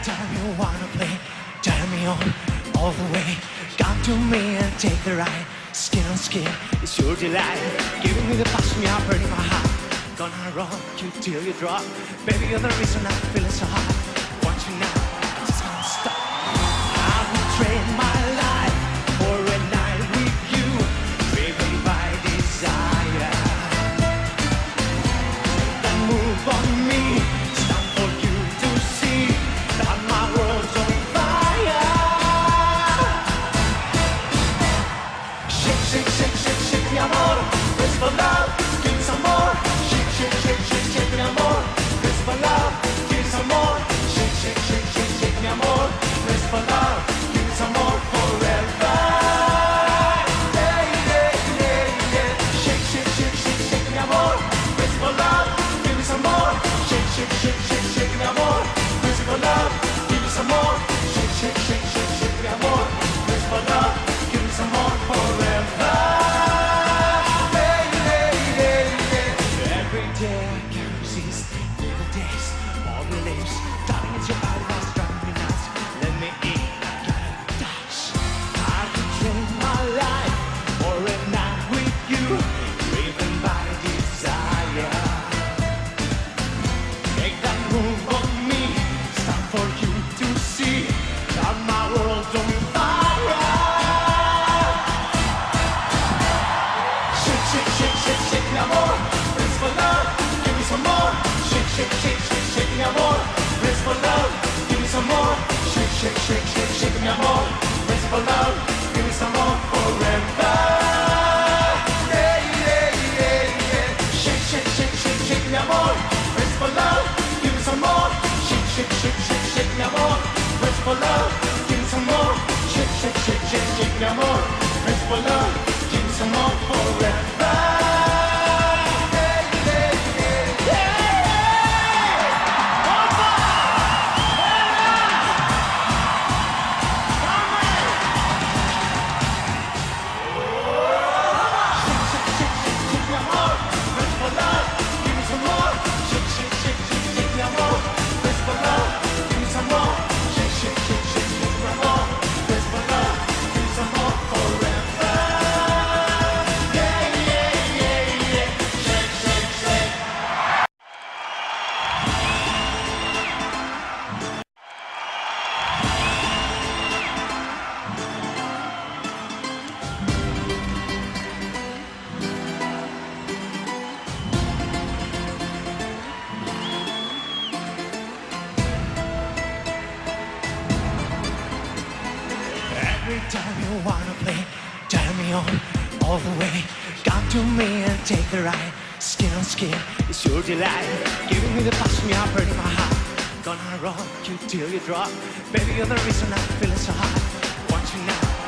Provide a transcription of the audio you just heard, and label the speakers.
Speaker 1: time you wanna play, turn me on all the way. Come to me and take the ride. Skin on skin, it's your delight. Giving me the passion, you're burning my heart. Gonna rock you till you drop. Baby, you're the reason I'm feeling so hot. Want you now, I just can't stop. I would trade my life for a night with you, driven by desire. Make that move on me, it's time for you to see that my world's on fire. Shake, shake, shake, shake, shake, mi amor, it's for love, give me some more. Shake, shake, shake, shake, shake, mi amor, it's for love, give me some more. Shake, shake, shake, shake, shake, mi amor, it's for love, give me some more forever. Yeah, yeah, yeah, yeah. Shake, shake, shake, shake, shake, mi amor, it's for love, give me some more. Shake, shake, shake, shake, shake, mi amor, it's for love, give me some more. Shake, shake, shake, shake, shake, mi amor, it's for love, give me some more forever. Every day I can't resist the taste of your lips. Darling, it's your body that's driving me nuts. Let me in, I gotta touch. I could trade my life for a night with you, driven by desire. Make that move on me, it's time for you to see that my world's on fire. Shake, shake, shake, shake, shake, mi amor, it's for love, give me some more. Shake, shake, shake, shake, shake, mi amor, it's for love, give me some more. Shake, shake, shake, shake, shake, mi amor, it's for love, give me some more forever. Yeah, yeah, yeah, yeah. Shake, shake, shake, shake, shake, mi amor, it's for love, give me some more. Shake, shake, shake, shake, shake, mi amor, it's for love, give me some more. Shake, shake, shake, shake, shake, mi amor, it's for love, give me some more forever. Every time you wanna play, turn me on all the way. Come to me and take the ride. Skin on skin, it's your delight. Giving me the passion, you're burning my heart. Gonna rock you till you drop. Baby, you're the reason I'm feeling so hot. Want you now.